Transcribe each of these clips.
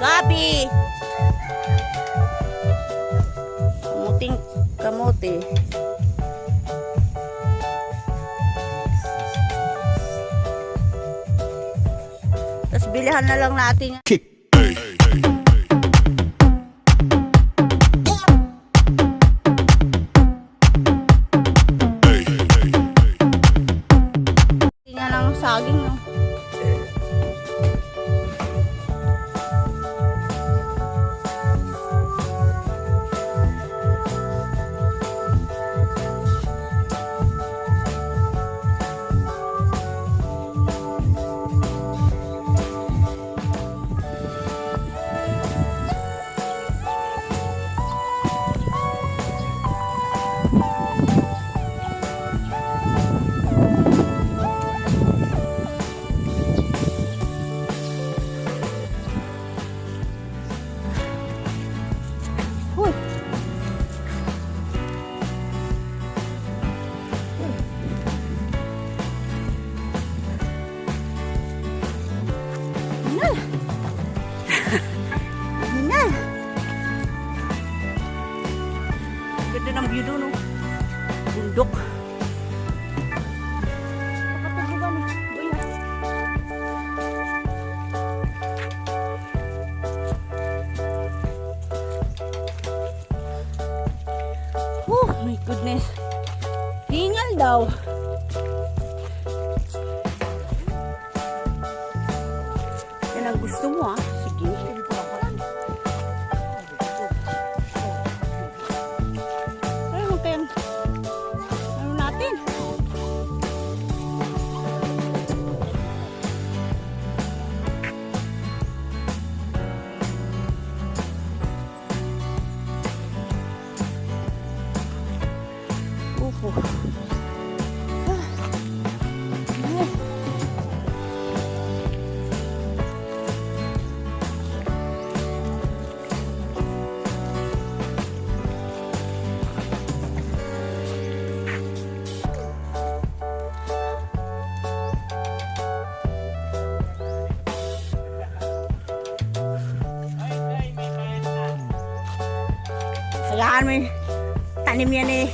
Gabi! Kamuting kamote. Tapos bilihan na lang natin. Kick. Tingnan ng saging, no? Ganda ng view doon, no? Bundok. Kapatubugan, buya. Oh my goodness. Hingal daw. Yan ang gusto mo, ah. Sige. Kailangan may tanim yan eh.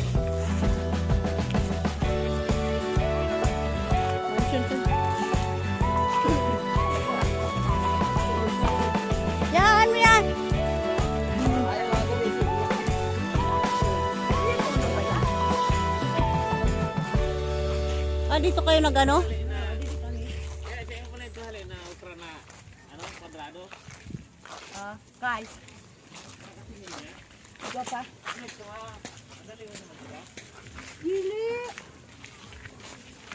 Yan mo yan. Ah, dito kayo nag-ano? Guys. Ito pa. Dili.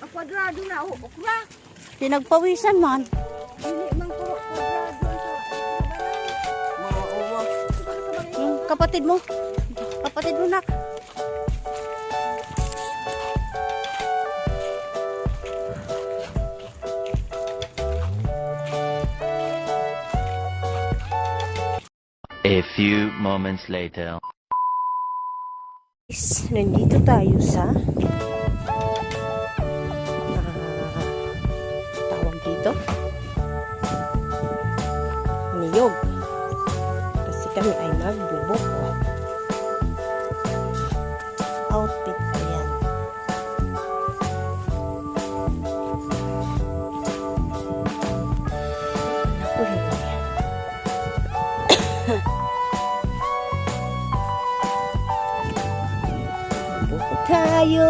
Kwadrado na o okra. Pinagpawisan man. Dili man ko kwadrado sa. Yung kapatid mo. Kapatid mo nak. A few moments later. Nandito tayo sa tawag dito niyog kasi kami ay nagbubuko. Outfit ko yan. Tayo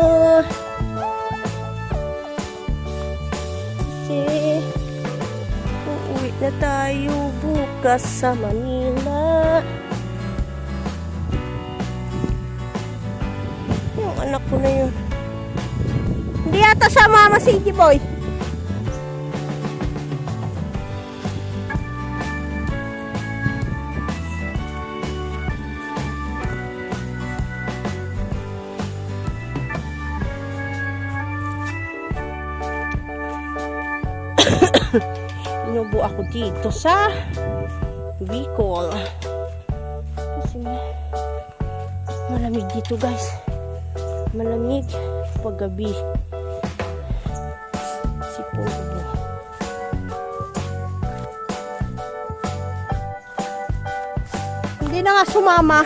kasi uuwi na tayo bukas sa Manila. Yung anak ko na yun, hindi yata sa mama si Boy. Inubo ako dito sa bikol kasi malamig dito guys, malamig pag gabi. Sipon ubo. Hindi na nga sumama.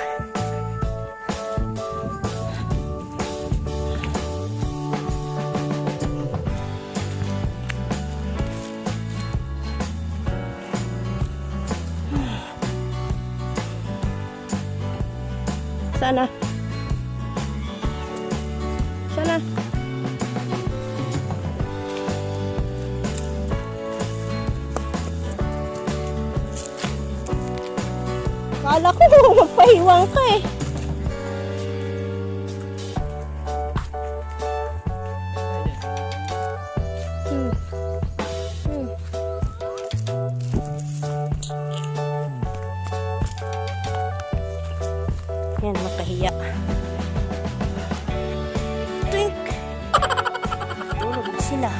Sana. Sana. Kala ko magpahiwang ka eh. Yan, makahiya. Twink! Tulog na sila.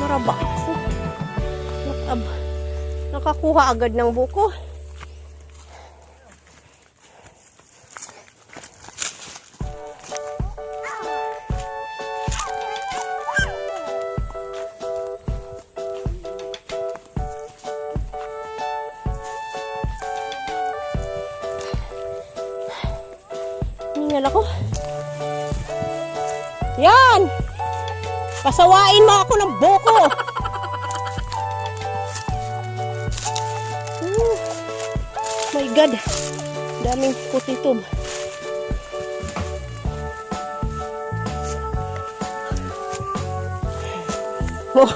Maraba. Nakakuha agad ng buko. Hingal ako. Yan! Pasawain mo ako ng buko! My God! Daming putitub. Oh.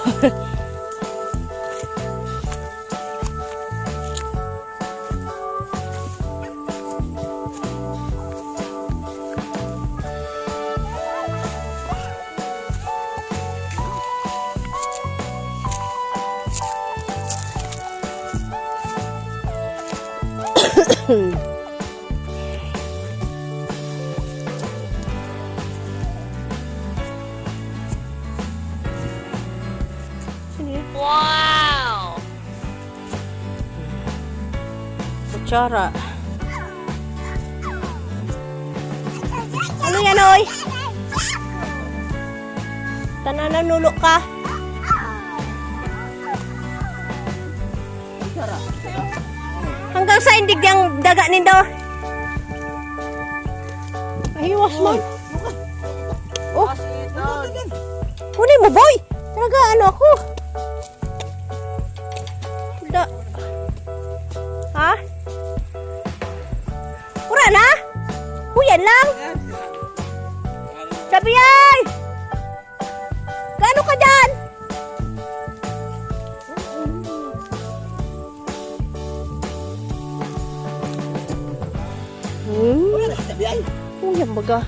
Wow! Kutsara. Ano yan, oy? Tanan nanulo ka? Hanggang sa indig yung daga nindo. Ahiwas mo. Oh. Kunin mo, boy. Talaga, ano ako? Da. Ha? Pura na? Huyan lang? Sabi ay! Gaano ka dyan? Huyan baga.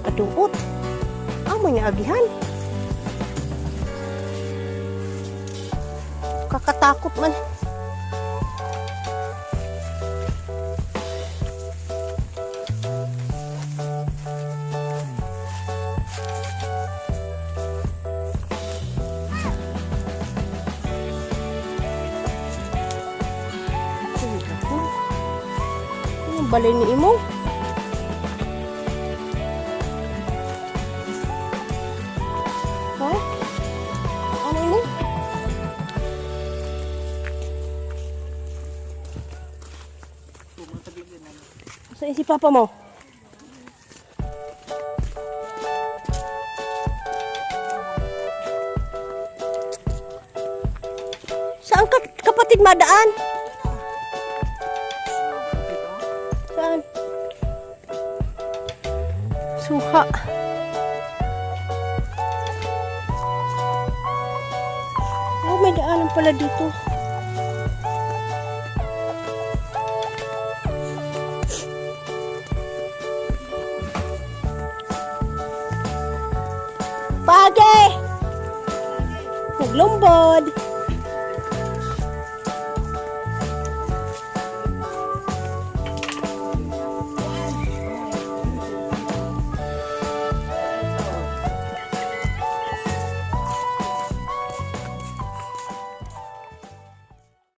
Kadungkot. Amo niya agihan. Kakatakot man. Ang balay ni Imo. Saan si Papa mo? Saan ka kapatid madaan? Saan? Suha. Oh, may daanan pala dito. Pagi! Naglumbod!